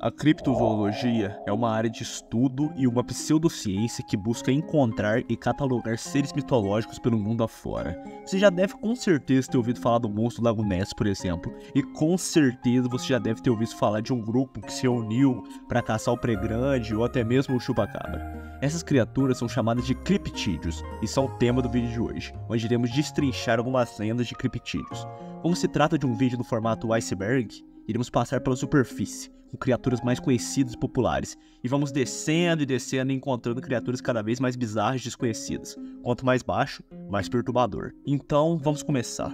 A criptozoologia é uma área de estudo e uma pseudociência que busca encontrar e catalogar seres mitológicos pelo mundo afora. Você já deve com certeza ter ouvido falar do monstro do Lago Ness, por exemplo, e com certeza você já deve ter ouvido falar de um grupo que se uniu para caçar o Pregrande ou até mesmo o Chupacabra. Essas criaturas são chamadas de criptídeos e são o tema do vídeo de hoje, onde iremos destrinchar algumas lendas de criptídeos. Como se trata de um vídeo no formato iceberg, iremos passar pela superfície, com criaturas mais conhecidas e populares, e vamos descendo e descendo e encontrando criaturas cada vez mais bizarras e desconhecidas. Quanto mais baixo, mais perturbador. Então, vamos começar.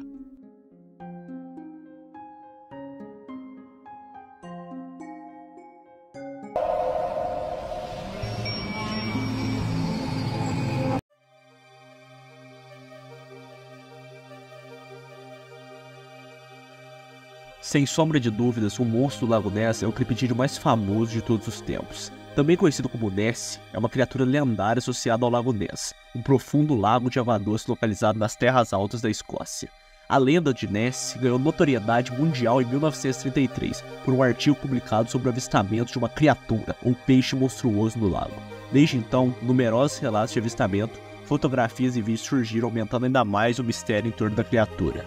Sem sombra de dúvidas, o monstro do Lago Ness é o criptídeo mais famoso de todos os tempos. Também conhecido como Nessie, é uma criatura lendária associada ao Lago Ness, um profundo lago de água doce localizado nas terras altas da Escócia. A lenda de Nessie ganhou notoriedade mundial em 1933 por um artigo publicado sobre o avistamento de uma criatura, ou peixe monstruoso no lago. Desde então, numerosos relatos de avistamento, fotografias e vídeos surgiram, aumentando ainda mais o mistério em torno da criatura.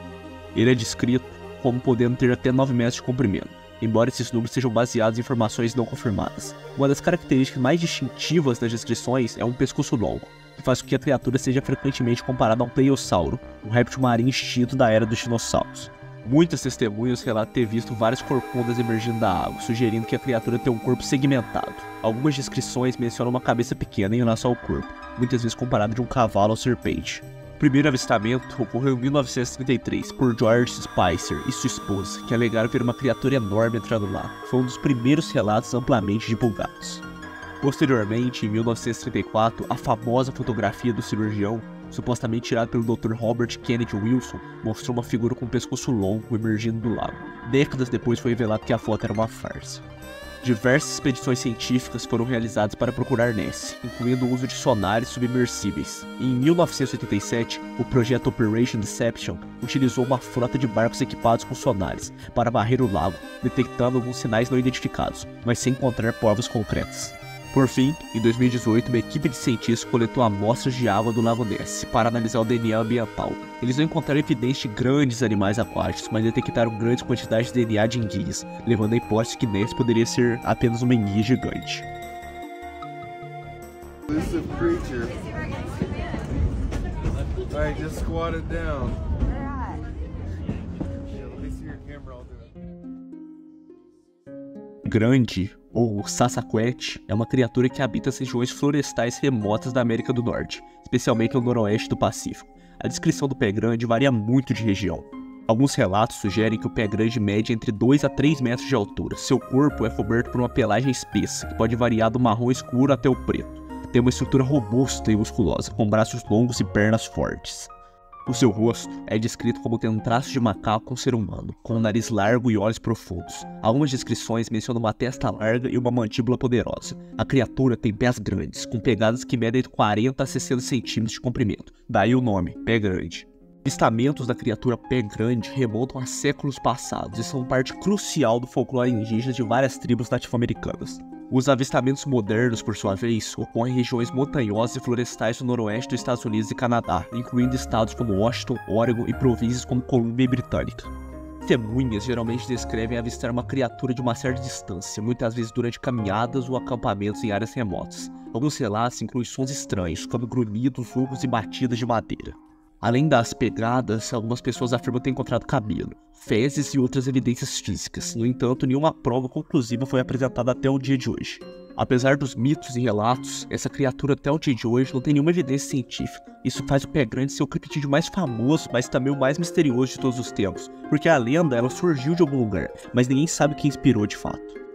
Ele é descrito como podendo ter até 9 metros de comprimento, embora esses números sejam baseados em informações não confirmadas. Uma das características mais distintivas das descrições é um pescoço longo, que faz com que a criatura seja frequentemente comparada a um plesiosauro, um réptil marinho extinto da era dos dinossauros. Muitas testemunhas relatam ter visto várias corcundas emergindo da água, sugerindo que a criatura tem um corpo segmentado. Algumas descrições mencionam uma cabeça pequena em relação ao corpo, muitas vezes comparada de um cavalo ou serpente. O primeiro avistamento ocorreu em 1933 por George Spicer e sua esposa, que alegaram ver uma criatura enorme entrando lá. Foi um dos primeiros relatos amplamente divulgados. Posteriormente, em 1934, a famosa fotografia do cirurgião, supostamente tirada pelo Dr. Robert Kennedy Wilson, mostrou uma figura com um pescoço longo emergindo do lago. Décadas depois foi revelado que a foto era uma farsa. Diversas expedições científicas foram realizadas para procurar Nessie, incluindo o uso de sonares submersíveis. Em 1987, o projeto Operation Deception utilizou uma frota de barcos equipados com sonares para varrer o lago, detectando alguns sinais não identificados, mas sem encontrar provas concretas. Por fim, em 2018, uma equipe de cientistas coletou amostras de água do Lago Ness para analisar o DNA ambiental. Eles não encontraram evidência de grandes animais aquáticos, mas detectaram grandes quantidades de DNA de enguias, levando a hipótese que Ness poderia ser apenas uma enguia gigante. Elusive creature. Alright, just squat it down. Let me see your camera, I'll do it. Grande, ou Sasquatch, é uma criatura que habita as regiões florestais remotas da América do Norte, especialmente no noroeste do Pacífico. A descrição do pé grande varia muito de região. Alguns relatos sugerem que o pé grande mede entre 2 a 3 metros de altura. Seu corpo é coberto por uma pelagem espessa, que pode variar do marrom escuro até o preto. Tem uma estrutura robusta e musculosa, com braços longos e pernas fortes. O seu rosto é descrito como tendo traços de macaco com ser humano, com um nariz largo e olhos profundos. Algumas descrições mencionam uma testa larga e uma mandíbula poderosa. A criatura tem pés grandes, com pegadas que medem de 40 a 60 centímetros de comprimento. Daí o nome, pé grande. Avistamentos da criatura pé grande remontam a séculos passados e são parte crucial do folclore indígena de várias tribos nativo-americanas. Os avistamentos modernos, por sua vez, ocorrem em regiões montanhosas e florestais do noroeste dos Estados Unidos e Canadá, incluindo estados como Washington, Oregon e províncias como Colômbia Britânica. Testemunhas geralmente descrevem avistar uma criatura de uma certa distância, muitas vezes durante caminhadas ou acampamentos em áreas remotas. Alguns relatos incluem sons estranhos, como grunhidos, urros e batidas de madeira. Além das pegadas, algumas pessoas afirmam ter encontrado cabelo, fezes e outras evidências físicas. No entanto, nenhuma prova conclusiva foi apresentada até o dia de hoje. Apesar dos mitos e relatos, essa criatura até o dia de hoje não tem nenhuma evidência científica. Isso faz o pé grande ser o criptídeo mais famoso, mas também o mais misterioso de todos os tempos, porque a lenda ela surgiu de algum lugar, mas ninguém sabe quem inspirou de fato.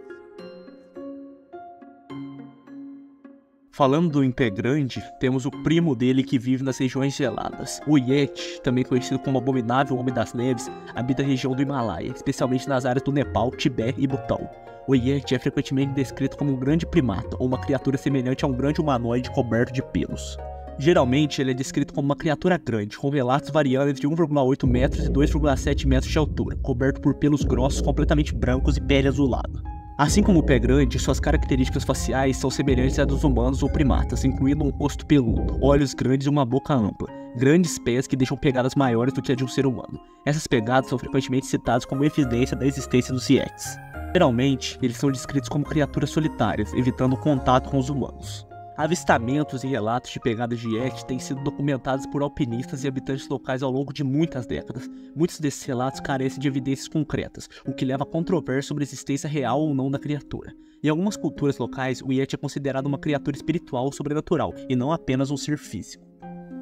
Falando do pé grande, temos o primo dele que vive nas regiões geladas. O Yeti, também conhecido como Abominável Homem das Neves, habita a região do Himalaia, especialmente nas áreas do Nepal, Tibete e Butão. O Yeti é frequentemente descrito como um grande primata, ou uma criatura semelhante a um grande humanoide coberto de pelos. Geralmente, ele é descrito como uma criatura grande, com relatos variando entre 1,8 metros e 2,7 metros de altura, coberto por pelos grossos completamente brancos e pele azulada. Assim como o pé grande, suas características faciais são semelhantes às dos humanos ou primatas, incluindo um rosto peludo, olhos grandes e uma boca ampla, grandes pés que deixam pegadas maiores do que a de um ser humano. Essas pegadas são frequentemente citadas como evidência da existência dos Yetis. Geralmente, eles são descritos como criaturas solitárias, evitando contato com os humanos. Avistamentos e relatos de pegadas de Yeti têm sido documentados por alpinistas e habitantes locais ao longo de muitas décadas. Muitos desses relatos carecem de evidências concretas, o que leva a controvérsia sobre a existência real ou não da criatura. Em algumas culturas locais, o Yeti é considerado uma criatura espiritual ou sobrenatural, e não apenas um ser físico.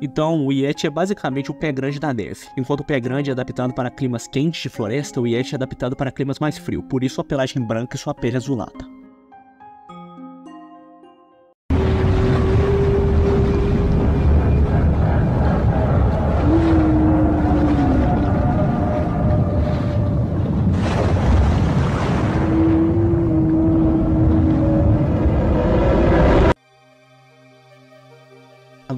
Então, o Yeti é basicamente o pé grande da neve. Enquanto o pé grande é adaptado para climas quentes de floresta, o Yeti é adaptado para climas mais frios, por isso a pelagem branca e sua pele azulada.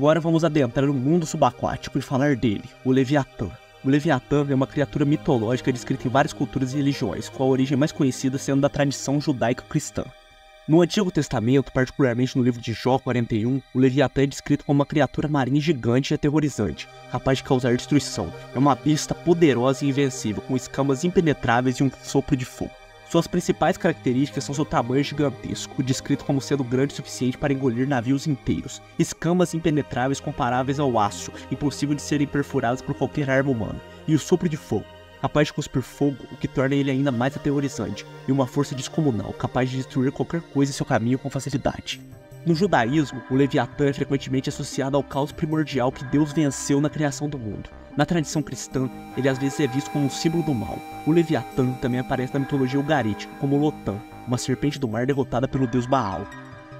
Agora vamos adentrar no mundo subaquático e falar dele, o Leviatã. O Leviatã é uma criatura mitológica descrita em várias culturas e religiões, com a origem mais conhecida sendo da tradição judaico-cristã. No Antigo Testamento, particularmente no livro de Jó 41, o Leviatã é descrito como uma criatura marinha gigante e aterrorizante, capaz de causar destruição. É uma besta poderosa e invencível, com escamas impenetráveis e um sopro de fogo. Suas principais características são seu tamanho gigantesco, descrito como sendo grande o suficiente para engolir navios inteiros, escamas impenetráveis comparáveis ao aço, impossível de serem perfuradas por qualquer arma humana, e o sopro de fogo, capaz de cuspir fogo, o que torna ele ainda mais aterrorizante, e uma força descomunal, capaz de destruir qualquer coisa em seu caminho com facilidade. No judaísmo, o Leviatã é frequentemente associado ao caos primordial que Deus venceu na criação do mundo. Na tradição cristã, ele às vezes é visto como um símbolo do mal. O Leviatã também aparece na mitologia ugarítica, como Lotã, uma serpente do mar derrotada pelo deus Baal.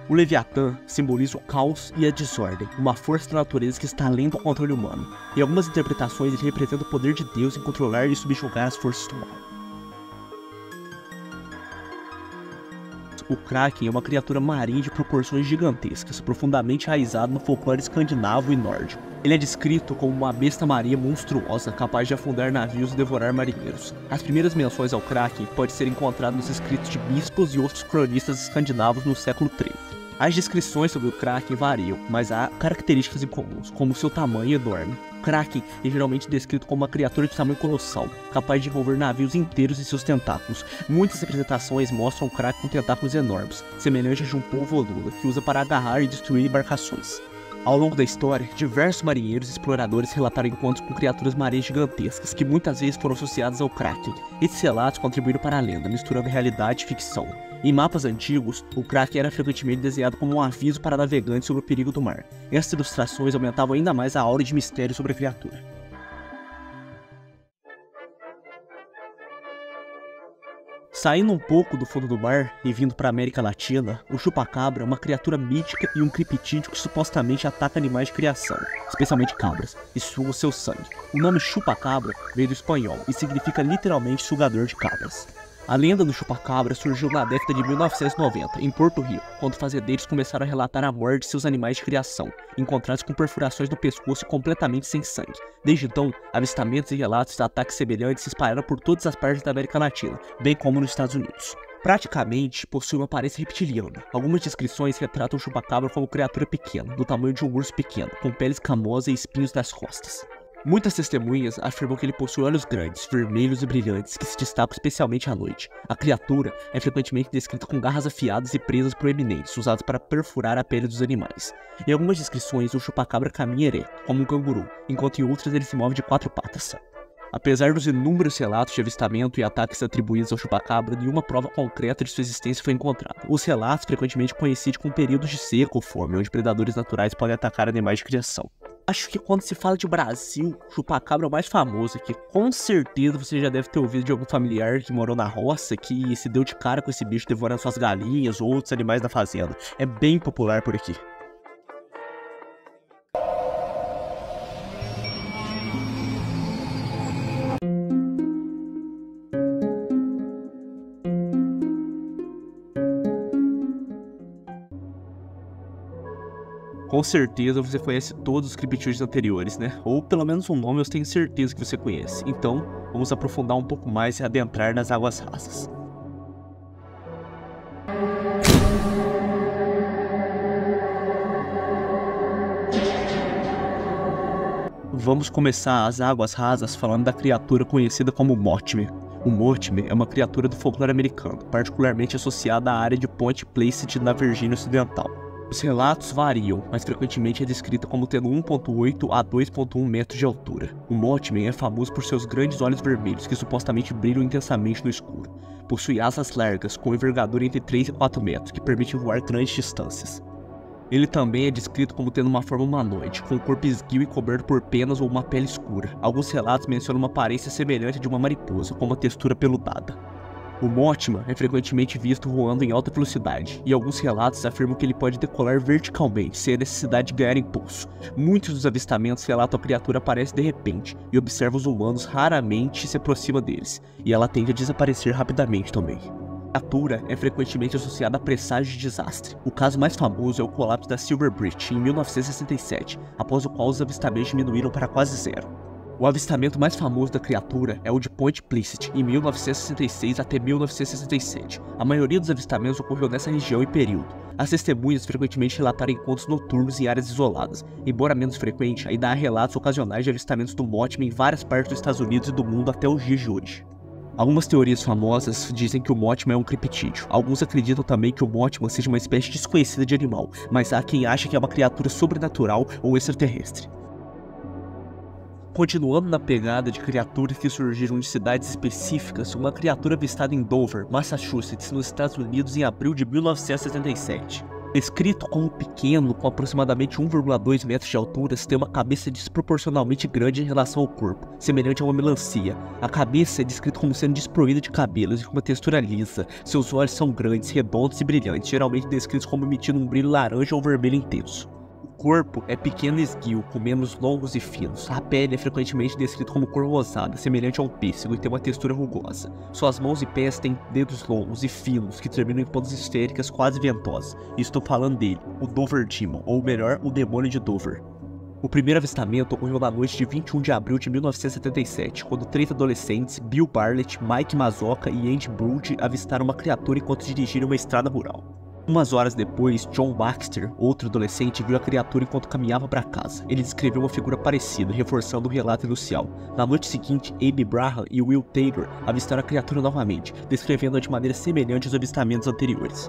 O Leviatã simboliza o caos e a desordem, uma força da natureza que está além do controle humano. Em algumas interpretações, ele representa o poder de Deus em controlar e subjugar as forças do mal. O Kraken é uma criatura marinha de proporções gigantescas, profundamente enraizado no folclore escandinavo e nórdico. Ele é descrito como uma besta marinha monstruosa, capaz de afundar navios e devorar marinheiros. As primeiras menções ao Kraken podem ser encontradas nos escritos de bispos e outros cronistas escandinavos no século XIII. As descrições sobre o Kraken variam, mas há características em comuns, como seu tamanho enorme. O Kraken é geralmente descrito como uma criatura de tamanho colossal, capaz de envolver navios inteiros em seus tentáculos. Muitas representações mostram o Kraken com tentáculos enormes, semelhantes a um polvo ou lula, que usa para agarrar e destruir embarcações. Ao longo da história, diversos marinheiros e exploradores relataram encontros com criaturas marinhas gigantescas, que muitas vezes foram associadas ao Kraken. Esses relatos contribuíram para a lenda, misturando realidade e ficção. Em mapas antigos, o Kraken era frequentemente desenhado como um aviso para navegantes sobre o perigo do mar. Essas ilustrações aumentavam ainda mais a aura de mistério sobre a criatura. Saindo um pouco do fundo do mar e vindo para a América Latina, o chupacabra é uma criatura mítica e um criptídeo que supostamente ataca animais de criação, especialmente cabras, e suga o seu sangue. O nome chupacabra veio do espanhol e significa literalmente sugador de cabras. A lenda do chupacabra surgiu na década de 1990, em Porto Rico, quando fazendeiros começaram a relatar a morte de seus animais de criação, encontrados com perfurações no pescoço e completamente sem sangue. Desde então, avistamentos e relatos de ataques semelhantes se espalharam por todas as partes da América Latina, bem como nos Estados Unidos. Praticamente possui uma aparência reptiliana. Algumas descrições retratam o chupacabra como criatura pequena, do tamanho de um urso pequeno, com pele escamosa e espinhos nas costas. Muitas testemunhas afirmam que ele possui olhos grandes, vermelhos e brilhantes, que se destacam especialmente à noite. A criatura é frequentemente descrita com garras afiadas e presas proeminentes, usadas para perfurar a pele dos animais. Em algumas descrições, o chupacabra caminha ereto, como um canguru, enquanto em outras ele se move de 4 patas. Apesar dos inúmeros relatos de avistamento e ataques atribuídos ao chupacabra, nenhuma prova concreta de sua existência foi encontrada. Os relatos frequentemente coincidem com períodos de seca ou fome, onde predadores naturais podem atacar animais de criação. Acho que quando se fala de Brasil, chupacabra é o mais famoso, que com certeza você já deve ter ouvido de algum familiar que morou na roça, que se deu de cara com esse bicho devorando suas galinhas ou outros animais da fazenda. É bem popular por aqui. Com certeza você conhece todos os criptídeos anteriores, né? Ou pelo menos um nome eu tenho certeza que você conhece. Então, vamos aprofundar um pouco mais e adentrar nas águas rasas. Vamos começar as águas rasas falando da criatura conhecida como Mortimer. O Mortimer é uma criatura do folclore americano, particularmente associada à área de Point Placid na Virgínia Ocidental. Os relatos variam, mas frequentemente é descrita como tendo 1.8 a 2.1 metros de altura. O Mortimer é famoso por seus grandes olhos vermelhos que supostamente brilham intensamente no escuro. Possui asas largas, com envergadura entre 3 e 4 metros, que permitem voar grandes distâncias. Ele também é descrito como tendo uma forma humanoide, com um corpo esguio e coberto por penas ou uma pele escura. Alguns relatos mencionam uma aparência semelhante à de uma mariposa, com uma textura peludada. O Mortimer é frequentemente visto voando em alta velocidade, e alguns relatos afirmam que ele pode decolar verticalmente, sem a necessidade de ganhar impulso. Muitos dos avistamentos relatam a criatura aparece de repente, e observa os humanos raramente se aproxima deles, e ela tende a desaparecer rapidamente também. A criatura é frequentemente associada a presságio de desastre. O caso mais famoso é o colapso da Silver Bridge em 1967, após o qual os avistamentos diminuíram para quase zero. O avistamento mais famoso da criatura é o de Point Placid, em 1966 até 1967. A maioria dos avistamentos ocorreu nessa região e período. As testemunhas frequentemente relataram encontros noturnos em áreas isoladas. Embora menos frequente, ainda há relatos ocasionais de avistamentos do Mortimer em várias partes dos Estados Unidos e do mundo até os dias de hoje. Algumas teorias famosas dizem que o Mortimer é um criptídeo. Alguns acreditam também que o Mortimer seja uma espécie desconhecida de animal, mas há quem acha que é uma criatura sobrenatural ou extraterrestre. Continuando na pegada de criaturas que surgiram de cidades específicas, uma criatura avistada em Dover, Massachusetts, nos Estados Unidos em abril de 1977. Descrito como pequeno, com aproximadamente 1,2 metros de altura, tem uma cabeça desproporcionalmente grande em relação ao corpo, semelhante a uma melancia. A cabeça é descrita como sendo desprovida de cabelos e com uma textura lisa. Seus olhos são grandes, redondos e brilhantes, geralmente descritos como emitindo um brilho laranja ou vermelho intenso. O corpo é pequeno e esguio, com membros longos e finos. A pele é frequentemente descrita como cor rosada, semelhante a um pêssego, e tem uma textura rugosa. Suas mãos e pés têm dedos longos e finos, que terminam em pontas esféricas quase ventosas. E estou falando dele, o Dover Demon, ou melhor, o Demônio de Dover. O primeiro avistamento ocorreu na noite de 21 de abril de 1977, quando 3 adolescentes, Bill Bartlett, Mike Mazoka e Andy Brood, avistaram uma criatura enquanto dirigiam uma estrada rural. Umas horas depois, John Baxter, outro adolescente, viu a criatura enquanto caminhava para casa. Ele descreveu uma figura parecida, reforçando o relato inicial. Na noite seguinte, Amy Braham e Will Taylor avistaram a criatura novamente, descrevendo-a de maneira semelhante aos avistamentos anteriores.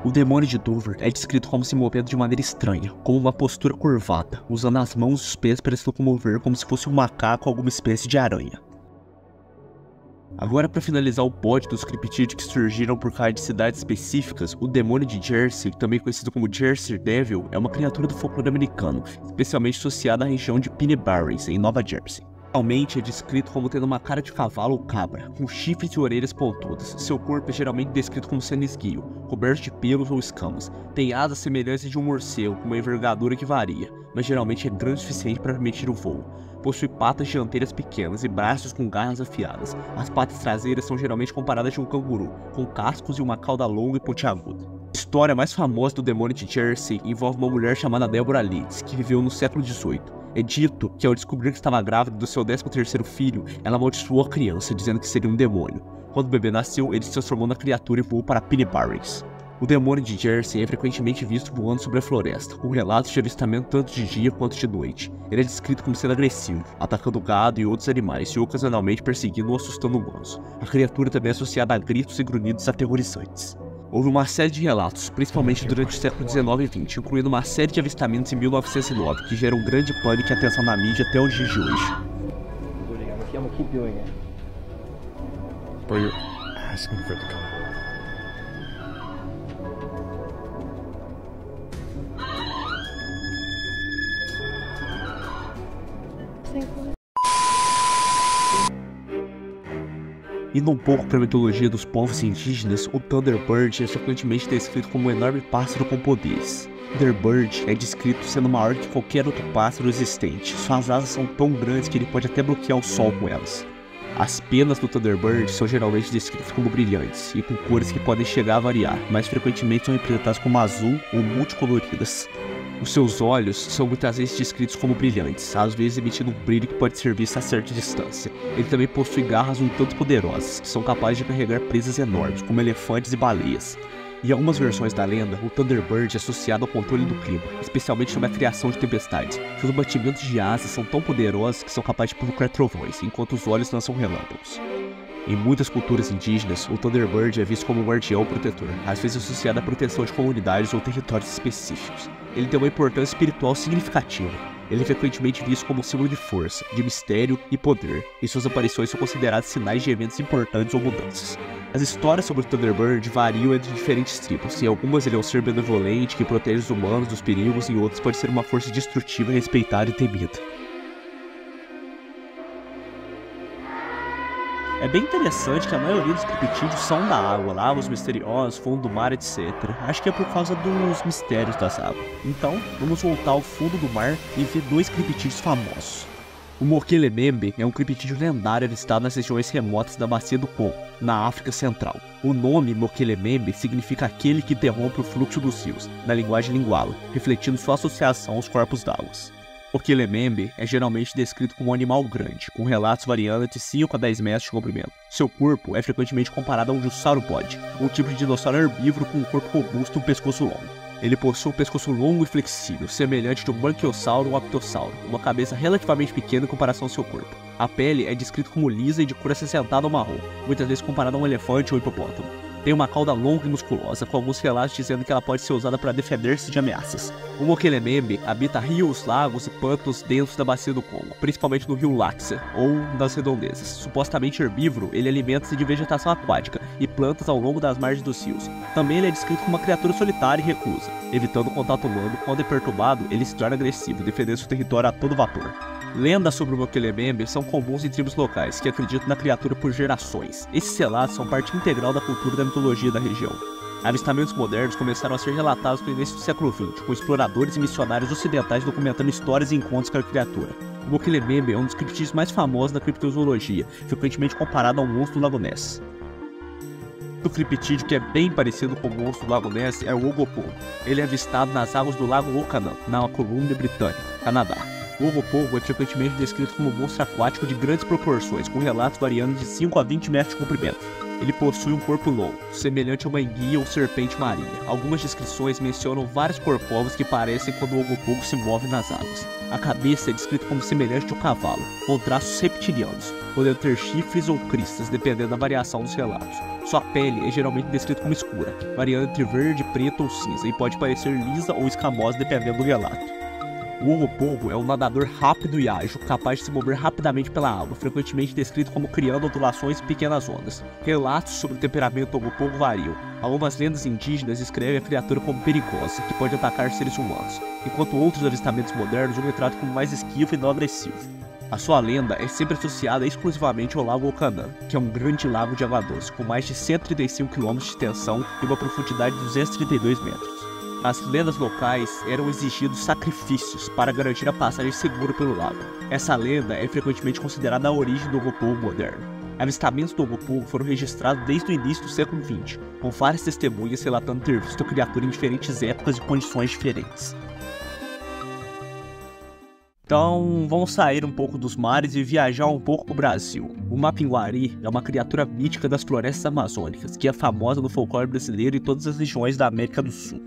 O Demônio de Dover é descrito como se movendo de maneira estranha, como uma postura curvada, usando as mãos e os pés para se locomover como se fosse um macaco ou alguma espécie de aranha. Agora, para finalizar o pódio dos criptídeos que surgiram por causa de cidades específicas, o Demônio de Jersey, também conhecido como Jersey Devil, é uma criatura do folclore americano, especialmente associada à região de Pine Barrens, em Nova Jersey. Geralmente é descrito como tendo uma cara de cavalo ou cabra, com chifres e orelhas pontudas. Seu corpo é geralmente descrito como sendo esguio, coberto de pelos ou escamas. Tem asas semelhantes de um morcego, com uma envergadura que varia, mas geralmente é grande o suficiente para permitir o voo. Possui patas dianteiras pequenas e braços com garras afiadas. As patas traseiras são geralmente comparadas de um canguru, com cascos e uma cauda longa e pontiaguda. A história mais famosa do Demônio de Jersey envolve uma mulher chamada Deborah Leeds, que viveu no século XVIII. É dito que ao descobrir que estava grávida do seu 13º filho, ela amaldiçoou a criança, dizendo que seria um demônio. Quando o bebê nasceu, ele se transformou na criatura e voou para Pine Barrens. O Demônio de Jersey é frequentemente visto voando sobre a floresta, com relatos de avistamento tanto de dia quanto de noite. Ele é descrito como sendo agressivo, atacando gado e outros animais e ocasionalmente perseguindo ou assustando humanos. A criatura também é associada a gritos e grunhidos aterrorizantes. Houve uma série de relatos, principalmente durante o século XIX e XX, incluindo uma série de avistamentos em 1909, que geram grande pânico e atenção na mídia até os dias de hoje. I'm gonna keep doing it. Bro, you're asking for it to come. Indo um pouco para a mitologia dos povos indígenas, o Thunderbird é frequentemente descrito como um enorme pássaro com poderes. Thunderbird é descrito sendo maior que qualquer outro pássaro existente. Suas asas são tão grandes que ele pode até bloquear o sol com elas. As penas do Thunderbird são geralmente descritas como brilhantes e com cores que podem chegar a variar, mas frequentemente são representadas como azul ou multicoloridas. Os seus olhos são muitas vezes descritos como brilhantes, às vezes emitindo um brilho que pode ser visto a certa distância. Ele também possui garras um tanto poderosas, que são capazes de carregar presas enormes, como elefantes e baleias. Em algumas versões da lenda, o Thunderbird é associado ao controle do clima, especialmente sobre a criação de tempestades. Seus batimentos de asas são tão poderosos que são capazes de provocar trovões, enquanto os olhos lançam relâmpagos. Em muitas culturas indígenas, o Thunderbird é visto como um guardião protetor, às vezes associado à proteção de comunidades ou territórios específicos. Ele tem uma importância espiritual significativa. Ele é frequentemente visto como um símbolo de força, de mistério e poder, e suas aparições são consideradas sinais de eventos importantes ou mudanças. As histórias sobre o Thunderbird variam entre diferentes tribos. Em algumas ele é um ser benevolente que protege os humanos dos perigos, em outras pode ser uma força destrutiva respeitada e temida. É bem interessante que a maioria dos criptídeos são da água, lagos misteriosos, fundo do mar, etc. Acho que é por causa dos mistérios das águas. Então, vamos voltar ao fundo do mar e ver dois criptídeos famosos. O Mokele-mbembe é um criptídeo lendário avistado nas regiões remotas da Bacia do Congo, na África Central. O nome Mokele-mbembe significa aquele que interrompe o fluxo dos rios, na linguagem linguala, refletindo sua associação aos corpos d'água. O Mokele-mbembe é geralmente descrito como um animal grande, com relatos variando entre 5 a 10 metros de comprimento. Seu corpo é frequentemente comparado a um sauropode, um tipo de dinossauro herbívoro com um corpo robusto e um pescoço longo. Ele possui um pescoço longo e flexível, semelhante de um branquiosauro ou aptossauro, uma cabeça relativamente pequena em comparação ao seu corpo. A pele é descrita como lisa e de cor acinzentada ou marrom, muitas vezes comparada a um elefante ou hipopótamo. Tem uma cauda longa e musculosa, com alguns relatos dizendo que ela pode ser usada para defender-se de ameaças. O Mokele-mbembe habita rios, lagos e pântanos dentro da bacia do Congo, principalmente no rio Laxia, ou nas redondezas. Supostamente herbívoro, ele alimenta-se de vegetação aquática e plantas ao longo das margens dos rios. Também ele é descrito como uma criatura solitária e reclusa. Evitando o contato humano, quando é perturbado, ele se torna agressivo, defendendo seu território a todo vapor. Lendas sobre o Mokele-mbembe são comuns em tribos locais, que acreditam na criatura por gerações. Esses relatos são parte integral da cultura e da mitologia da região. Avistamentos modernos começaram a ser relatados no início do século XX, com exploradores e missionários ocidentais documentando histórias e encontros com a criatura. O Mokele-mbembe é um dos criptídeos mais famosos da criptozoologia, frequentemente comparado ao monstro do Lago Ness. O criptídeo que é bem parecido com o monstro do Lago Ness é o Ogopogo. Ele é avistado nas águas do Lago Okanam, na Colômbia Britânica, Canadá. O Ogopogo é frequentemente descrito como um monstro aquático de grandes proporções, com relatos variando de 5 a 20 metros de comprimento. Ele possui um corpo longo, semelhante a uma enguia ou serpente marinha. Algumas descrições mencionam vários corcovos que parecem quando o Ogopogo se move nas águas. A cabeça é descrita como semelhante a um cavalo, com traços reptilianos, podendo ter chifres ou cristas, dependendo da variação dos relatos. Sua pele é geralmente descrita como escura, variando entre verde, preto ou cinza, e pode parecer lisa ou escamosa dependendo do relato. O Ogopogo é um nadador rápido e ágil, capaz de se mover rapidamente pela água, frequentemente descrito como criando ondulações e pequenas ondas. Relatos sobre o temperamento do Ogopogo variam. Algumas lendas indígenas descrevem a criatura como perigosa, que pode atacar seres humanos, enquanto outros avistamentos modernos o retratam como mais esquivo e não agressivo. A sua lenda é sempre associada exclusivamente ao Lago Okanam, que é um grande lago de água doce, com mais de 135 km de extensão e uma profundidade de 232 metros. Nas lendas locais eram exigidos sacrifícios para garantir a passagem segura pelo lago. Essa lenda é frequentemente considerada a origem do Ogopogo moderno. Avistamentos do Ogopogo foram registrados desde o início do século XX, com várias testemunhas relatando ter visto a criatura em diferentes épocas e condições diferentes. Então, vamos sair um pouco dos mares e viajar um pouco para o Brasil. O Mapinguari é uma criatura mítica das florestas amazônicas, que é famosa no folclore brasileiro e todas as regiões da América do Sul.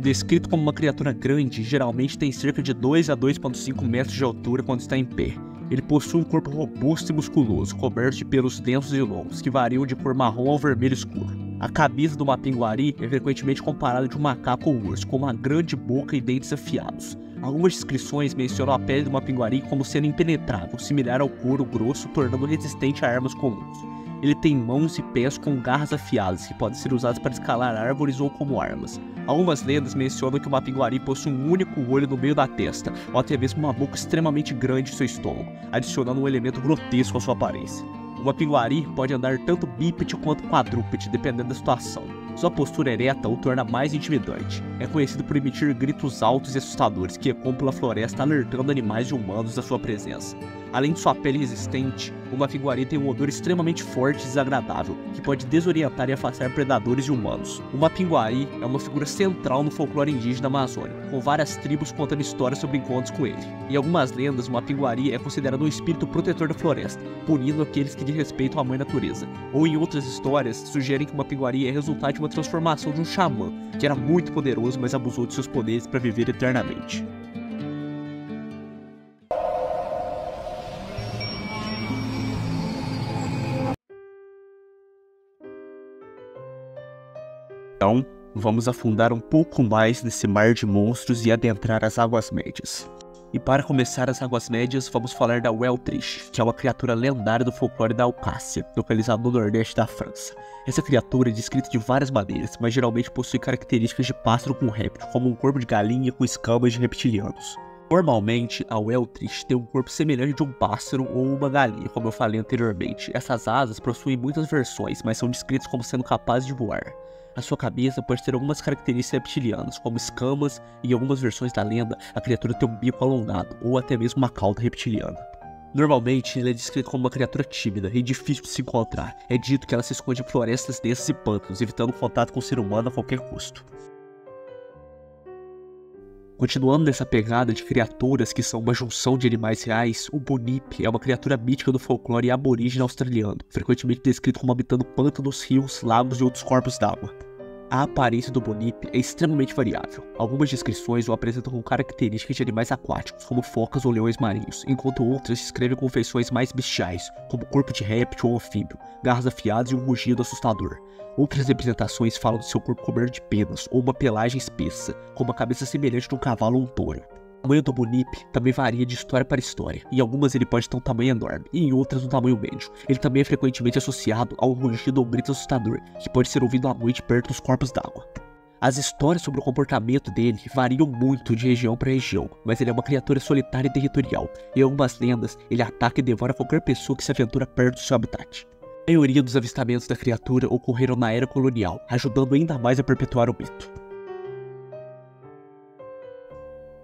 Descrito como uma criatura grande, geralmente tem cerca de 2 a 2,5 metros de altura quando está em pé. Ele possui um corpo robusto e musculoso, coberto de pelos densos e longos, que variam de cor marrom ao vermelho escuro. A cabeça do Mapinguari é frequentemente comparada de um macaco ou urso, com uma grande boca e dentes afiados. Algumas descrições mencionam a pele do Mapinguari como sendo impenetrável, similar ao couro grosso, tornando resistente a armas comuns. Ele tem mãos e pés com garras afiadas, que podem ser usadas para escalar árvores ou como armas. Algumas lendas mencionam que o Mapinguari possui um único olho no meio da testa, ou até mesmo uma boca extremamente grande em seu estômago, adicionando um elemento grotesco à sua aparência. O Mapinguari pode andar tanto bípede quanto quadrúpede, dependendo da situação. Sua postura ereta o torna mais intimidante. é conhecido por emitir gritos altos e assustadores que ecoam pela floresta, alertando animais e humanos da sua presença. Além de sua pele resistente, o Mapinguari tem um odor extremamente forte e desagradável, que pode desorientar e afastar predadores e humanos. O Mapinguari é uma figura central no folclore indígena amazônico, com várias tribos contando histórias sobre encontros com ele. Em algumas lendas, o Mapinguari é considerado um espírito protetor da floresta, punindo aqueles que desrespeitam a mãe natureza. Ou em outras histórias, sugerem que o Mapinguari é resultado de uma transformação de um xamã, que era muito poderoso, mas abusou de seus poderes para viver eternamente. Então, vamos afundar um pouco mais nesse mar de monstros e adentrar as Águas Médias. E para começar as Águas Médias, vamos falar da Weltrish, que é uma criatura lendária do folclore da Alcácia, localizada no nordeste da França. Essa criatura é descrita de várias maneiras, mas geralmente possui características de pássaro com réptil, como um corpo de galinha com escamas de reptilianos. Normalmente, a Weltrish tem um corpo semelhante de um pássaro ou uma galinha, como eu falei anteriormente. Essas asas possuem muitas versões, mas são descritas como sendo capazes de voar. A sua cabeça pode ter algumas características reptilianas, como escamas, e em algumas versões da lenda, a criatura tem um bico alongado, ou até mesmo uma cauda reptiliana. Normalmente, ela é descrita como uma criatura tímida e difícil de se encontrar. É dito que ela se esconde em florestas densas e pântanos, evitando contato com o ser humano a qualquer custo. Continuando nessa pegada de criaturas que são uma junção de animais reais, o Bonip é uma criatura mítica do folclore aborígene australiano, frequentemente descrito como habitando pântanos, rios, lagos e outros corpos d'água. A aparência do Bonip é extremamente variável. Algumas descrições o apresentam com características de animais aquáticos, como focas ou leões marinhos, enquanto outras descrevem com feições mais bestiais, como corpo de réptil ou anfíbio, garras afiadas e um rugido assustador. Outras representações falam de seu corpo coberto de penas ou uma pelagem espessa, com uma cabeça semelhante de um cavalo ou um touro. O tamanho do Bonip também varia de história para história. Em algumas ele pode ter um tamanho enorme, e em outras um tamanho médio. Ele também é frequentemente associado a um rugido ou grito assustador, que pode ser ouvido à noite perto dos corpos d'água. As histórias sobre o comportamento dele variam muito de região para região, mas ele é uma criatura solitária e territorial. Em algumas lendas, ele ataca e devora qualquer pessoa que se aventura perto do seu habitat. A maioria dos avistamentos da criatura ocorreram na era colonial, ajudando ainda mais a perpetuar o mito.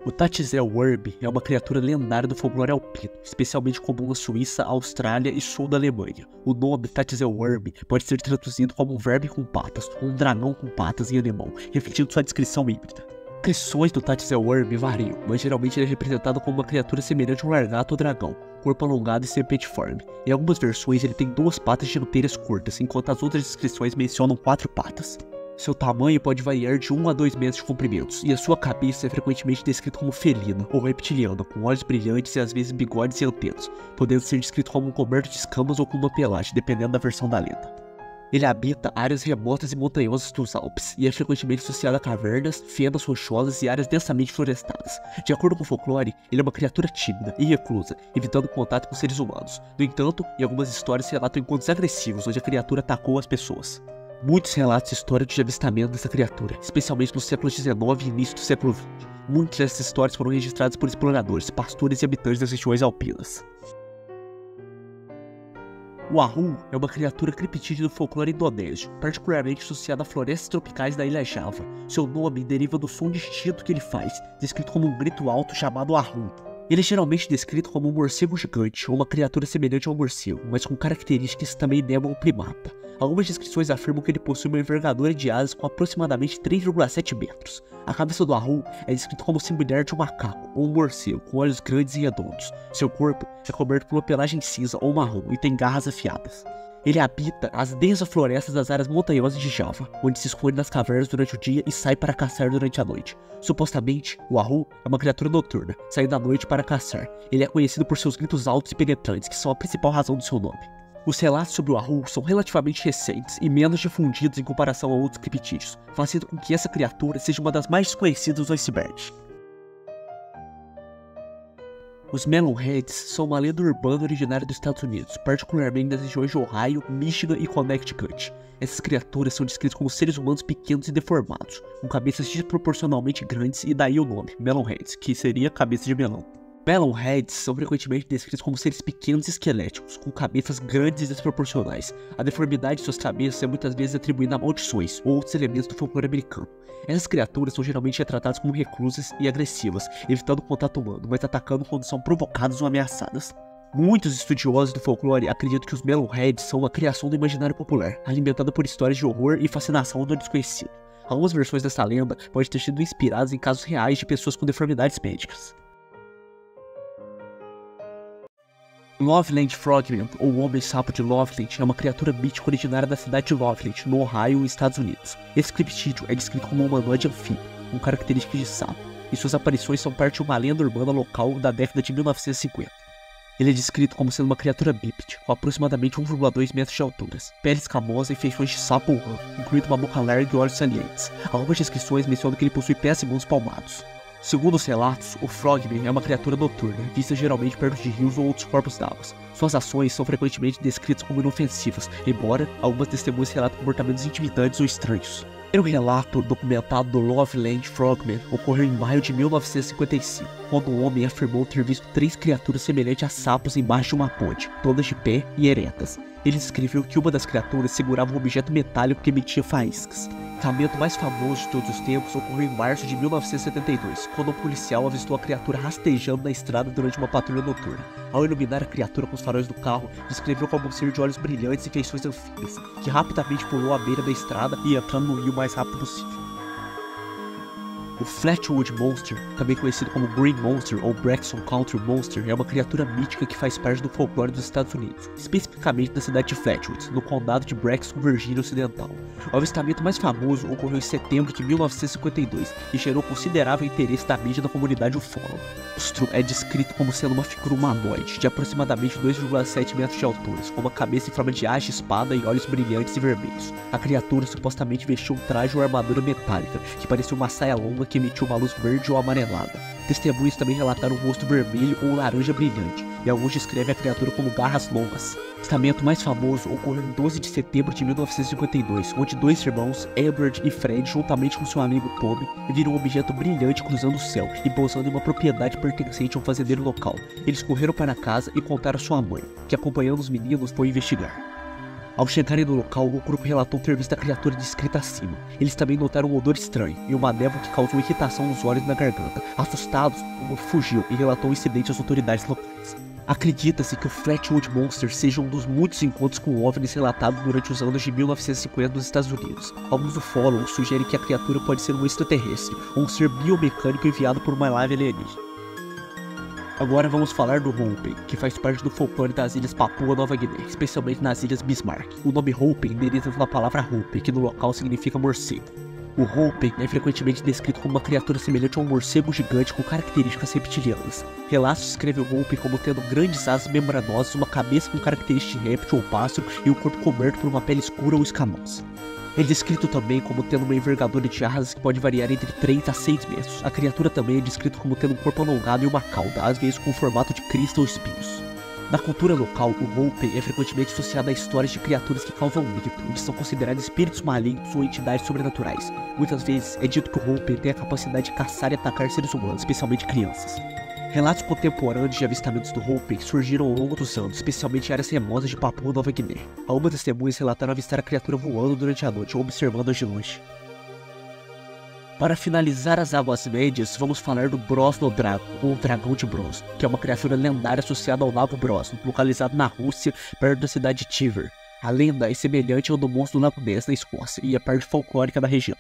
O Tatzel Wurm é uma criatura lendária do folclore alpino, especialmente comum na Suíça, Austrália e sul da Alemanha. O nome Tatzel Wurm pode ser traduzido como um verme com patas, ou um dragão com patas em alemão, refletindo sua descrição híbrida. As descrições do Tatzel Wurm variam, mas geralmente ele é representado como uma criatura semelhante a um largato ou dragão, corpo alongado e serpentiforme. Em algumas versões ele tem 2 patas dianteiras curtas, enquanto as outras descrições mencionam 4 patas. Seu tamanho pode variar de 1 a 2 metros de comprimento, e a sua cabeça é frequentemente descrita como felina ou reptiliana, com olhos brilhantes e às vezes bigodes e antenas, podendo ser descrito como um coberto de escamas ou com uma pelagem, dependendo da versão da lenda. Ele habita áreas remotas e montanhosas dos Alpes, e é frequentemente associado a cavernas, fendas rochosas e áreas densamente florestadas. De acordo com o folclore, ele é uma criatura tímida e reclusa, evitando contato com seres humanos. No entanto, em algumas histórias se relatam encontros agressivos, onde a criatura atacou as pessoas. Muitos relatos históricos de avistamento dessa criatura, especialmente no século XIX e início do século XX. Muitas dessas histórias foram registradas por exploradores, pastores e habitantes das regiões alpinas. O Ahu é uma criatura criptídea do folclore indonésio, particularmente associada a florestas tropicais da ilha Java. Seu nome deriva do som distinto que ele faz, descrito como um grito alto chamado Ahu. Ele é geralmente descrito como um morcego gigante ou uma criatura semelhante a um morcego, mas com características que também lembram um primata. Algumas descrições afirmam que ele possui uma envergadura de asas com aproximadamente 3,7 metros. A cabeça do Ahu é descrita como similar de um macaco ou um morcego, com olhos grandes e redondos. Seu corpo é coberto por uma pelagem cinza ou marrom e tem garras afiadas. Ele habita as densas florestas das áreas montanhosas de Java, onde se esconde nas cavernas durante o dia e sai para caçar durante a noite. Supostamente, o Ahu é uma criatura noturna, saindo à noite para caçar. Ele é conhecido por seus gritos altos e penetrantes, que são a principal razão do seu nome. Os relatos sobre o Ahu são relativamente recentes e menos difundidos em comparação a outros criptídeos, fazendo com que essa criatura seja uma das mais desconhecidas do iceberg. Os Melonheads são uma lenda urbana originária dos Estados Unidos, particularmente das regiões de Ohio, Michigan e Connecticut. Essas criaturas são descritas como seres humanos pequenos e deformados, com cabeças desproporcionalmente grandes e daí o nome, Melonheads, que seria cabeça de melão. Melonheads são frequentemente descritos como seres pequenos e esqueléticos, com cabeças grandes e desproporcionais. A deformidade de suas cabeças é muitas vezes atribuída a maldições ou outros elementos do folclore americano. Essas criaturas são geralmente retratadas como reclusas e agressivas, evitando contato humano, mas atacando quando são provocadas ou ameaçadas. Muitos estudiosos do folclore acreditam que os Melonheads são uma criação do imaginário popular, alimentada por histórias de horror e fascinação do desconhecido. Algumas versões dessa lenda podem ter sido inspiradas em casos reais de pessoas com deformidades médicas. Loveland Frogman, ou Homem-Sapo de Loveland, é uma criatura mítica originária da cidade de Loveland, no Ohio, Estados Unidos. Esse criptídeo é descrito como um humanoide anfíbio, com características de sapo, e suas aparições são parte de uma lenda urbana local da década de 1950. Ele é descrito como sendo uma criatura bípede, com aproximadamente 1,2 metros de altura, pele escamosa e feições de sapo ou rã, incluindo uma boca larga e olhos salientes. Algumas descrições mencionam que ele possui pés e mãos palmados. Segundo os relatos, o Frogman é uma criatura noturna, vista geralmente perto de rios ou outros corpos d'água. Suas ações são frequentemente descritas como inofensivas, embora algumas testemunhas relatem comportamentos intimidantes ou estranhos. O relato documentado do Loveland Frogman ocorreu em maio de 1955, quando um homem afirmou ter visto 3 criaturas semelhantes a sapos embaixo de uma ponte, todas de pé e eretas. Ele descreveu que uma das criaturas segurava um objeto metálico que emitia faíscas. O casamento mais famoso de todos os tempos ocorreu em março de 1972, quando um policial avistou a criatura rastejando na estrada durante uma patrulha noturna. Ao iluminar a criatura com os faróis do carro, descreveu como um ser de olhos brilhantes e feições anfíbias, que rapidamente pulou à beira da estrada e entrando no rio o mais rápido possível. O Flatwood Monster, também conhecido como Green Monster ou Braxton Country Monster, é uma criatura mítica que faz parte do folclore dos Estados Unidos, especificamente da cidade de Flatwood, no condado de Braxton, Virgínia Ocidental. O avistamento mais famoso ocorreu em setembro de 1952 e gerou considerável interesse da mídia da comunidade ufóloga. O monstro é descrito como sendo uma figura humanoide de aproximadamente 2,7 metros de altura, com uma cabeça em forma de haste, espada e olhos brilhantes e vermelhos. A criatura supostamente vestia um traje ou armadura metálica, que parecia uma saia longa que emitiu uma luz verde ou amarelada. Testemunhas também relataram um rosto vermelho ou laranja brilhante, e alguns descrevem a criatura como garras longas. O avistamento mais famoso ocorreu em 12 de setembro de 1952, onde 2 irmãos, Edward e Fred, juntamente com seu amigo Tommy, viram um objeto brilhante cruzando o céu e pousando em uma propriedade pertencente a um fazendeiro local. Eles correram para casa e contaram a sua mãe, que acompanhando os meninos foi investigar. Ao chegarem no local, o grupo relatou ter visto a criatura descrita acima. Eles também notaram um odor estranho e uma névoa que causou irritação nos olhos e na garganta. Assustados, o grupo fugiu e relatou o incidente às autoridades locais. Acredita-se que o Flatwood Monster seja um dos muitos encontros com OVNIs relatados durante os anos de 1950 nos Estados Unidos. Alguns ufólogos sugerem que a criatura pode ser um extraterrestre ou um ser biomecânico enviado por uma nave alienígena. Agora vamos falar do Hopi, que faz parte do folclore das ilhas Papua Nova Guiné, especialmente nas ilhas Bismarck. O nome Hopi deriva da palavra Hopi, que no local significa morcego. O Hopi é frequentemente descrito como uma criatura semelhante a um morcego gigante com características reptilianas. Relatos descrevem o Hopi como tendo grandes asas membranosas, uma cabeça com características de réptil ou pássaro e um corpo coberto por uma pele escura ou escamosa. Ele é descrito também como tendo uma envergadura de asas que pode variar entre 3 a 6 metros. A criatura também é descrita como tendo um corpo alongado e uma cauda, às vezes com o formato de crista ou espinhos. Na cultura local, o Hopi é frequentemente associado a histórias de criaturas que causam medo e que são consideradas espíritos malignos ou entidades sobrenaturais. Muitas vezes é dito que o Hopi tem a capacidade de caçar e atacar seres humanos, especialmente crianças. Relatos contemporâneos de avistamentos do Hopi surgiram ao longo dos anos, especialmente em áreas remosas de Papua Nova Guiné. Algumas testemunhas relataram avistar a criatura voando durante a noite ou observando-as de longe. Para finalizar as águas médias, vamos falar do Brosno Drago, ou Dragão de Bronze, que é uma criatura lendária associada ao Lago Brosno, localizado na Rússia, perto da cidade de Tiver. A lenda é semelhante ao do monstro do Lago Ness na Escócia e é parte folclórica da região.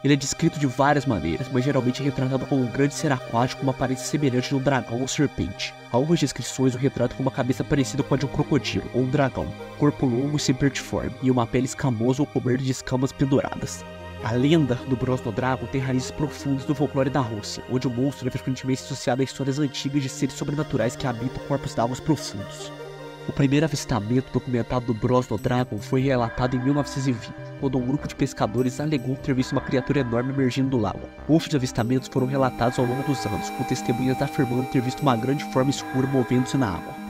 Ele é descrito de várias maneiras, mas geralmente é retratado como um grande ser aquático com uma aparência semelhante de um dragão ou serpente. Algumas descrições o retratam com uma cabeça parecida com a de um crocodilo ou um dragão, corpo longo e sempertiforme, e uma pele escamosa ou coberta de escamas penduradas. A lenda do Brosno Drago tem raízes profundas do folclore da Rússia, onde o monstro é frequentemente associado a histórias antigas de seres sobrenaturais que habitam corpos d'água profundos. O primeiro avistamento documentado do Brosno Dragon foi relatado em 1920, quando um grupo de pescadores alegou ter visto uma criatura enorme emergindo do lago. Outros avistamentos foram relatados ao longo dos anos, com testemunhas afirmando ter visto uma grande forma escura movendo-se na água.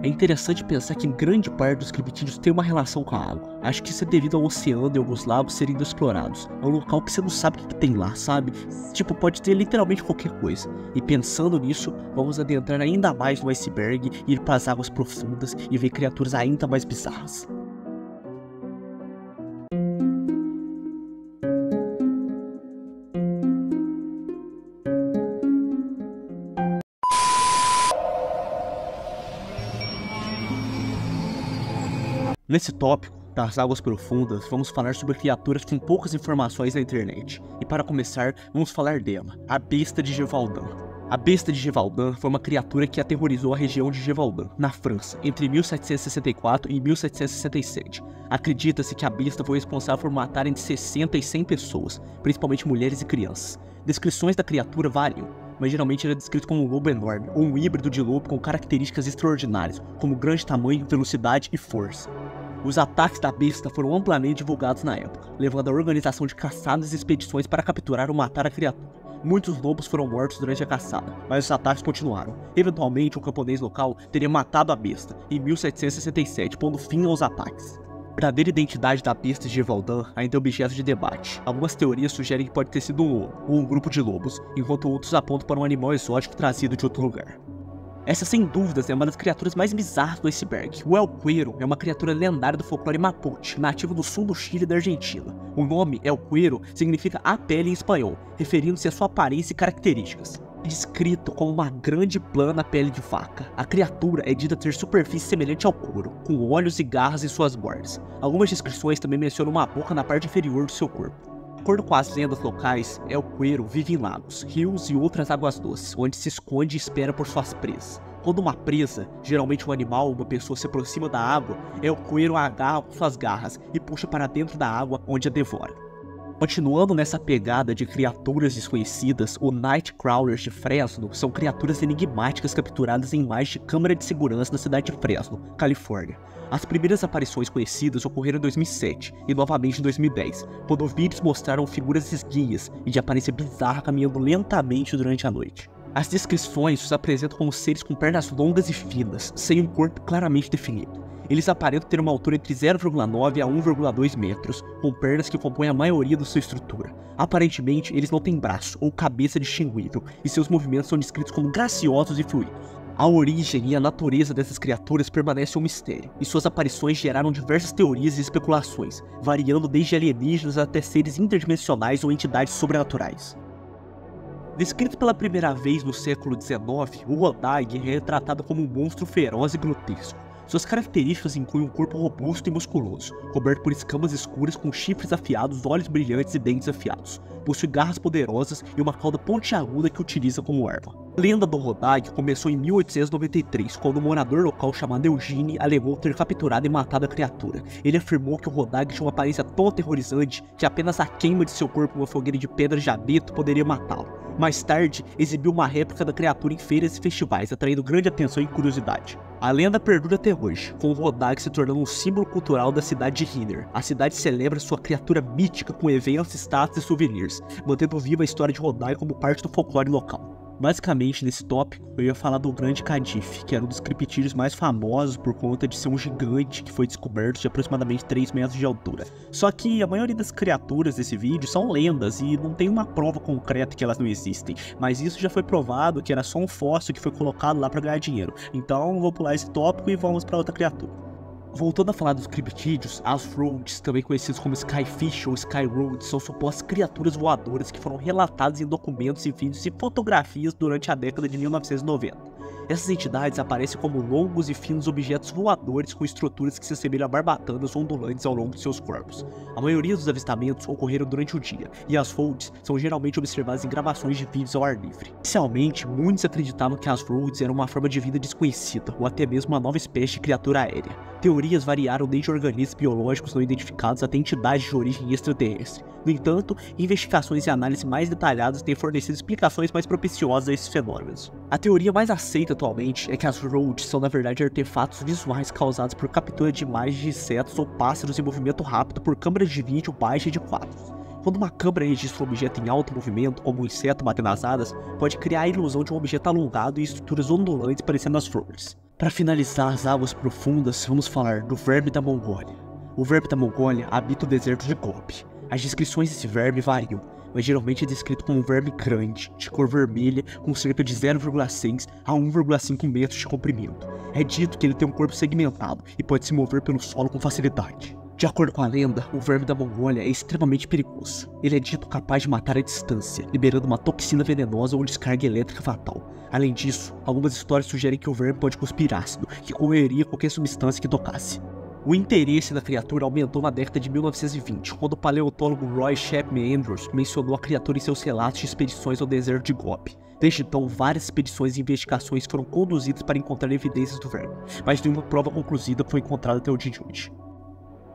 É interessante pensar que grande parte dos criptídeos tem uma relação com a água. Acho que isso é devido ao oceano e alguns lagos serem inexplorados. É um local que você não sabe o que tem lá, sabe? Tipo, pode ter literalmente qualquer coisa. E pensando nisso, vamos adentrar ainda mais no iceberg, ir para as águas profundas e ver criaturas ainda mais bizarras. Nesse tópico das águas profundas, vamos falar sobre criaturas com poucas informações na internet. E para começar, vamos falar dela, a Besta de Gévaudan. A Besta de Gévaudan foi uma criatura que aterrorizou a região de Gévaudan, na França, entre 1764 e 1767. Acredita-se que a besta foi responsável por matar entre 60 e 100 pessoas, principalmente mulheres e crianças. Descrições da criatura variam, mas geralmente ele é descrito como um lobo enorme, ou um híbrido de lobo com características extraordinárias, como grande tamanho, velocidade e força. Os ataques da besta foram amplamente divulgados na época, levando à organização de caçadas e expedições para capturar ou matar a criatura. Muitos lobos foram mortos durante a caçada, mas os ataques continuaram. Eventualmente, um camponês local teria matado a besta em 1767, pondo fim aos ataques. A verdadeira identidade da besta de Gévaudan ainda é objeto de debate. Algumas teorias sugerem que pode ter sido um lobo, ou um grupo de lobos, enquanto outros apontam para um animal exótico trazido de outro lugar. Essa, sem dúvidas, é uma das criaturas mais bizarras do iceberg. O El Cuero é uma criatura lendária do folclore mapuche, nativa do sul do Chile e da Argentina. O nome El Cuero significa a pele em espanhol, referindo-se à sua aparência e características. É descrito como uma grande plana pele de vaca. A criatura é dita ter superfície semelhante ao couro, com olhos e garras em suas bordas. Algumas descrições também mencionam uma boca na parte inferior do seu corpo. De acordo com as lendas locais, El Cuero vive em lagos, rios e outras águas doces, onde se esconde e espera por suas presas. Quando uma presa, geralmente um animal ou uma pessoa, se aproxima da água, El Cuero a agarra com suas garras e puxa para dentro da água, onde a devora. Continuando nessa pegada de criaturas desconhecidas, os Nightcrawlers de Fresno são criaturas enigmáticas capturadas em imagens de câmera de segurança na cidade de Fresno, Califórnia. As primeiras aparições conhecidas ocorreram em 2007 e novamente em 2010, quando vídeos mostraram figuras esguias e de aparência bizarra caminhando lentamente durante a noite. As descrições os apresentam como seres com pernas longas e finas, sem um corpo claramente definido. Eles aparentam ter uma altura entre 0,9 a 1,2 metros, com pernas que compõem a maioria da sua estrutura. Aparentemente, eles não têm braço ou cabeça distinguível, e seus movimentos são descritos como graciosos e fluidos. A origem e a natureza dessas criaturas permanecem um mistério, e suas aparições geraram diversas teorias e especulações, variando desde alienígenas até seres interdimensionais ou entidades sobrenaturais. Descrito pela primeira vez no século XIX, o Hodag é retratado como um monstro feroz e grotesco. Suas características incluem um corpo robusto e musculoso, coberto por escamas escuras com chifres afiados, olhos brilhantes e dentes afiados. Possui garras poderosas e uma cauda pontiaguda que utiliza como arma. A lenda do Hodag começou em 1893, quando um morador local chamado Eugene alegou ter capturado e matado a criatura. Ele afirmou que o Hodag tinha uma aparência tão aterrorizante que apenas a queima de seu corpo em uma fogueira de pedras de abeto poderia matá-lo. Mais tarde, exibiu uma réplica da criatura em feiras e festivais, atraindo grande atenção e curiosidade. A lenda perdura até hoje, com o Hodag se tornando um símbolo cultural da cidade de Hiner. A cidade celebra sua criatura mítica com eventos, estátuas e souvenirs, mantendo viva a história de Hodag como parte do folclore local. Basicamente, nesse tópico, eu ia falar do Grande Kadif, que era um dos criptídeos mais famosos por conta de ser um gigante que foi descoberto de aproximadamente 3 metros de altura. Só que a maioria das criaturas desse vídeo são lendas e não tem uma prova concreta que elas não existem, mas isso já foi provado que era só um fóssil que foi colocado lá para ganhar dinheiro. Então, vou pular esse tópico e vamos para outra criatura. Voltando a falar dos criptídeos, as Roads, também conhecidos como Skyfish ou Skyroads, são supostas criaturas voadoras que foram relatadas em documentos e vídeos e fotografias durante a década de 1990. Essas entidades aparecem como longos e finos objetos voadores com estruturas que se assemelham a barbatanas ondulantes ao longo de seus corpos. A maioria dos avistamentos ocorreram durante o dia, e as Roads são geralmente observadas em gravações de vídeos ao ar livre. Inicialmente, muitos acreditavam que as Roads eram uma forma de vida desconhecida, ou até mesmo uma nova espécie de criatura aérea. Teorias variaram desde organismos biológicos não identificados até entidades de origem extraterrestre. No entanto, investigações e análises mais detalhadas têm fornecido explicações mais propiciosas a esses fenômenos. A teoria mais aceita atualmente é que as Roads são na verdade artefatos visuais causados por captura de imagens de insetos ou pássaros em movimento rápido por câmeras de vídeo baixa e de quadros. Quando uma câmera registra um objeto em alto movimento, como um inseto batendo as asas, pode criar a ilusão de um objeto alongado e estruturas ondulantes parecendo as Roads. Para finalizar as águas profundas, vamos falar do verme da Mongólia. O verme da Mongólia habita o deserto de Gobi. As descrições desse verme variam, mas geralmente é descrito como um verme grande, de cor vermelha, com cerca de 0,6 a 1,5 metros de comprimento. É dito que ele tem um corpo segmentado e pode se mover pelo solo com facilidade. De acordo com a lenda, o verme da Mongólia é extremamente perigoso. Ele é dito capaz de matar à distância, liberando uma toxina venenosa ou descarga elétrica fatal. Além disso, algumas histórias sugerem que o verme pode cuspir ácido, que corroeria qualquer substância que tocasse. O interesse da criatura aumentou na década de 1920, quando o paleontólogo Roy Chapman Andrews mencionou a criatura em seus relatos de expedições ao deserto de Gobi. Desde então, várias expedições e investigações foram conduzidas para encontrar evidências do verme, mas nenhuma prova conclusiva foi encontrada até o dia de hoje.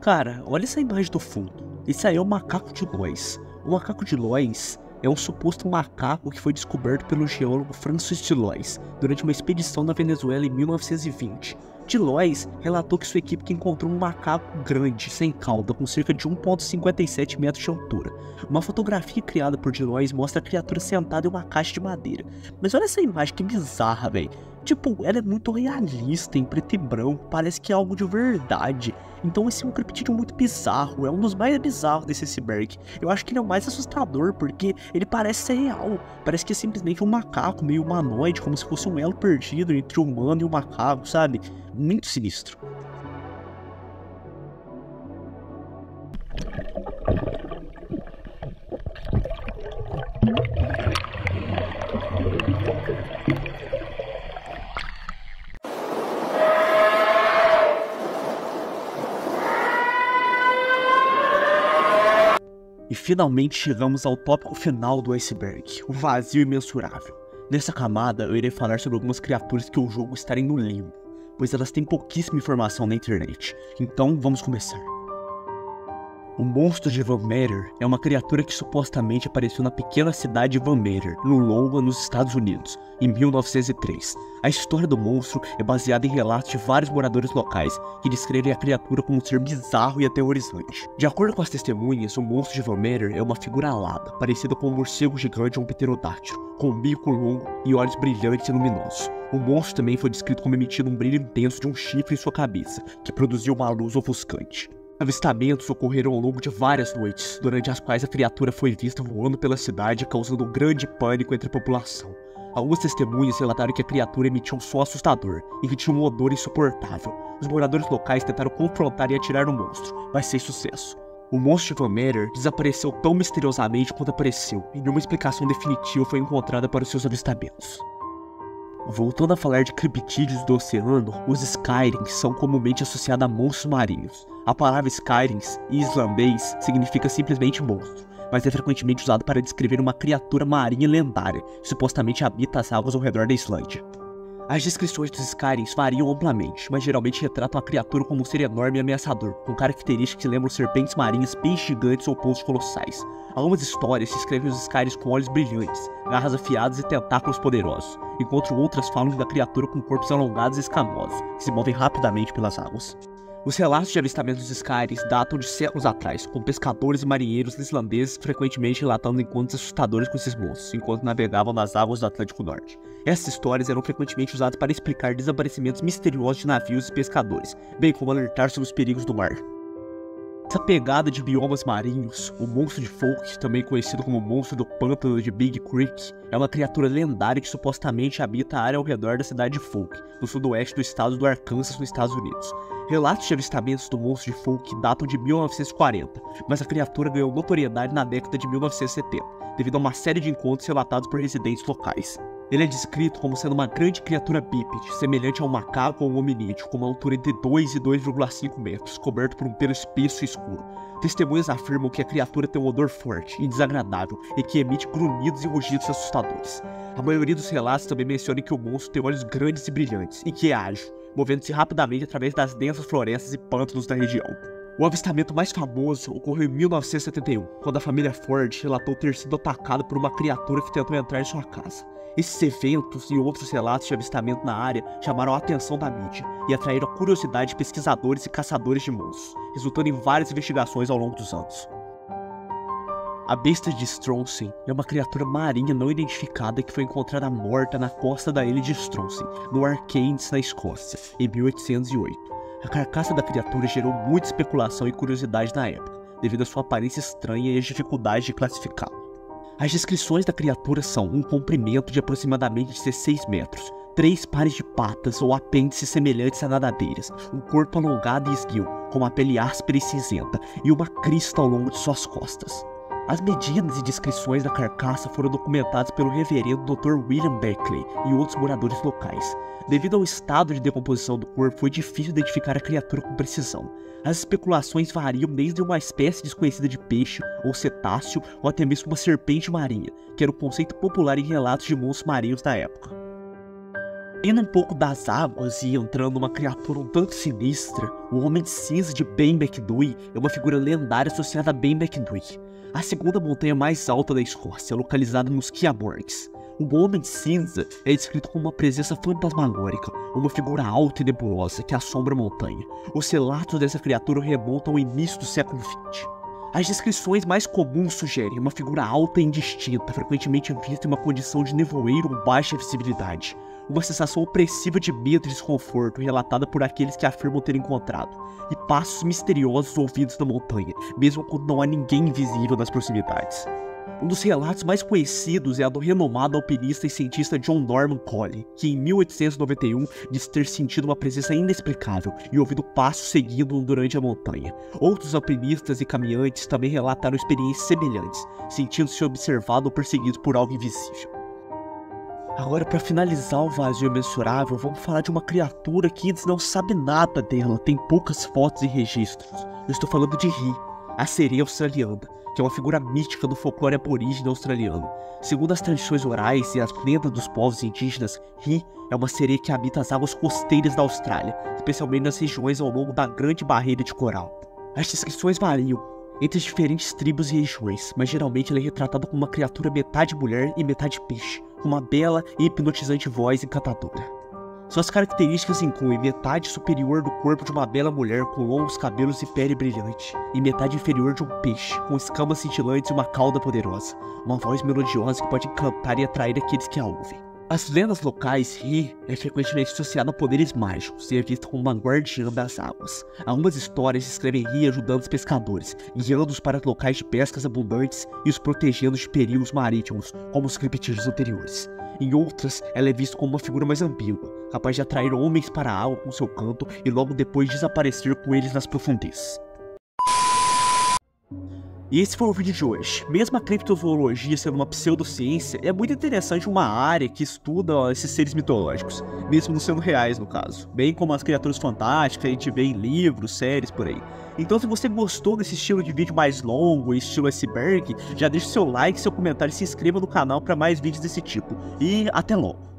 Cara, olha essa imagem do fundo. Esse aí é o macaco de Lois. O macaco de Lois é um suposto macaco que foi descoberto pelo geólogo Francis de Lois durante uma expedição na Venezuela em 1920. De Lois relatou que sua equipe encontrou um macaco grande, sem cauda, com cerca de 1,57 metros de altura. Uma fotografia criada por de Lois mostra a criatura sentada em uma caixa de madeira. Mas olha essa imagem, que bizarra, velho. Tipo, ela é muito realista, em preto e branco, parece que é algo de verdade. Então esse é um criptídeo muito bizarro, é um dos mais bizarros desse iceberg. Eu acho que ele é o mais assustador, porque ele parece ser real. Parece que é simplesmente um macaco meio humanoide, como se fosse um elo perdido entre o humano e o macaco, sabe? Muito sinistro. E finalmente chegamos ao tópico final do iceberg, o vazio imensurável. Nessa camada eu irei falar sobre algumas criaturas que eu julgo estarem no limbo, pois elas têm pouquíssima informação na internet. Então vamos começar. O monstro de Van Meter é uma criatura que supostamente apareceu na pequena cidade de Van Meter, no Iowa, nos Estados Unidos, em 1903. A história do monstro é baseada em relatos de vários moradores locais, que descrevem a criatura como um ser bizarro e aterrorizante. De acordo com as testemunhas, o monstro de Van Meter é uma figura alada, parecida com um morcego gigante ou um pterodátilo, com um bico longo e olhos brilhantes e luminosos. O monstro também foi descrito como emitindo um brilho intenso de um chifre em sua cabeça, que produzia uma luz ofuscante. Avistamentos ocorreram ao longo de várias noites, durante as quais a criatura foi vista voando pela cidade, causando um grande pânico entre a população. Algumas testemunhas relataram que a criatura emitia um som assustador e que tinha um odor insuportável. Os moradores locais tentaram confrontar e atirar no monstro, mas sem sucesso. O monstro de Van Meter desapareceu tão misteriosamente quanto apareceu, e nenhuma explicação definitiva foi encontrada para os seus avistamentos. Voltando a falar de criptídeos do oceano, os Skyrings são comumente associados a monstros marinhos. A palavra Skyrings, em islandês, significa simplesmente monstro, mas é frequentemente usado para descrever uma criatura marinha lendária, que supostamente habita as águas ao redor da Islândia. As descrições dos Skyrings variam amplamente, mas geralmente retratam a criatura como um ser enorme e ameaçador, com características que lembram serpentes marinhas, peixes gigantes ou poços colossais. Algumas histórias descrevem os Skyrings com olhos brilhantes, garras afiadas e tentáculos poderosos, enquanto outras falam da criatura com corpos alongados e escamosos, que se movem rapidamente pelas águas. Os relatos de avistamentos dos Skyrings datam de séculos atrás, com pescadores e marinheiros islandeses frequentemente relatando encontros assustadores com esses monstros, enquanto navegavam nas águas do Atlântico Norte. Essas histórias eram frequentemente usadas para explicar desaparecimentos misteriosos de navios e pescadores, bem como alertar sobre os perigos do mar. Essa pegada de biomas marinhos, o monstro de Folk, também conhecido como monstro do pântano de Big Creek, é uma criatura lendária que supostamente habita a área ao redor da cidade de Folk, no sudoeste do estado do Arkansas, nos Estados Unidos. Relatos de avistamentos do monstro de Folk datam de 1940, mas a criatura ganhou notoriedade na década de 1970, devido a uma série de encontros relatados por residentes locais. Ele é descrito como sendo uma grande criatura bípede, semelhante a um macaco ou um hominídeo, com uma altura entre 2 e 2,5 metros, coberto por um pelo espesso e escuro. Testemunhas afirmam que a criatura tem um odor forte e desagradável e que emite grunhidos e rugidos assustadores. A maioria dos relatos também menciona que o monstro tem olhos grandes e brilhantes e que é ágil, movendo-se rapidamente através das densas florestas e pântanos da região. O avistamento mais famoso ocorreu em 1971, quando a família Ford relatou ter sido atacada por uma criatura que tentou entrar em sua casa. Esses eventos e outros relatos de avistamento na área chamaram a atenção da mídia e atraíram a curiosidade de pesquisadores e caçadores de monstros, resultando em várias investigações ao longo dos anos. A besta de Stronsen é uma criatura marinha não identificada que foi encontrada morta na costa da ilha de Stronsen, no Arkhangelsk, na Escócia, em 1808. A carcaça da criatura gerou muita especulação e curiosidade na época, devido à sua aparência estranha e às dificuldades de classificá-la. As descrições da criatura são um comprimento de aproximadamente 16 metros, 3 pares de patas ou apêndices semelhantes a nadadeiras, um corpo alongado e esguio, com uma pele áspera e cinzenta, e uma crista ao longo de suas costas. As medidas e descrições da carcaça foram documentadas pelo reverendo Dr. William Beckley e outros moradores locais. Devido ao estado de decomposição do corpo, foi difícil identificar a criatura com precisão. As especulações variam desde uma espécie desconhecida de peixe ou cetáceo, ou até mesmo uma serpente marinha, que era o conceito popular em relatos de monstros marinhos da época. Indo um pouco das águas e entrando numa criatura um tanto sinistra, o Homem de Cinza de Ben Macdui é uma figura lendária associada a Ben Macdui, a segunda montanha mais alta da Escócia, localizada nos Sciaborgs. O Homem de Cinza é descrito como uma presença fantasmagórica, uma figura alta e nebulosa que assombra a montanha. Os relatos dessa criatura remontam ao início do século XX. As descrições mais comuns sugerem uma figura alta e indistinta, frequentemente vista em uma condição de nevoeiro ou baixa visibilidade. Uma sensação opressiva de medo e desconforto relatada por aqueles que afirmam ter encontrado, e passos misteriosos ouvidos na montanha, mesmo quando não há ninguém invisível nas proximidades. Um dos relatos mais conhecidos é a do renomado alpinista e cientista John Norman Collie, que em 1891 disse ter sentido uma presença inexplicável e ouvido passos seguindo-o durante a montanha. Outros alpinistas e caminhantes também relataram experiências semelhantes, sentindo-se observados ou perseguidos por algo invisível. Agora, para finalizar o vazio mensurável, vamos falar de uma criatura que antes não sabe nada dela, tem poucas fotos e registros. Eu estou falando de Ri, a sereia australiana, que é uma figura mítica do folclore aborígene australiano. Segundo as tradições orais e as lendas dos povos indígenas, Ri é uma sereia que habita as águas costeiras da Austrália, especialmente nas regiões ao longo da Grande Barreira de Coral. As descrições variam entre as diferentes tribos e regiões, mas geralmente ela é retratada como uma criatura metade mulher e metade peixe, com uma bela e hipnotizante voz encantadora. Suas características incluem metade superior do corpo de uma bela mulher com longos cabelos e pele brilhante, e metade inferior de um peixe, com escamas cintilantes e uma cauda poderosa, uma voz melodiosa que pode encantar e atrair aqueles que a ouvem. As lendas locais, Ri é frequentemente associada a poderes mágicos e é vista como uma guardiã das águas. Algumas histórias descrevem Ri ajudando os pescadores, guiando-os para locais de pescas abundantes e os protegendo de perigos marítimos, como os criptídeos anteriores. Em outras, ela é vista como uma figura mais ambígua, capaz de atrair homens para a água com seu canto e logo depois desaparecer com eles nas profundezas. E esse foi o vídeo de hoje. Mesmo a criptozoologia sendo uma pseudociência, é muito interessante uma área que estuda esses seres mitológicos, mesmo não sendo reais no caso, bem como as criaturas fantásticas que a gente vê em livros, séries, por aí. Então se você gostou desse estilo de vídeo mais longo, estilo iceberg, já deixa seu like, seu comentário e se inscreva no canal para mais vídeos desse tipo. E até logo!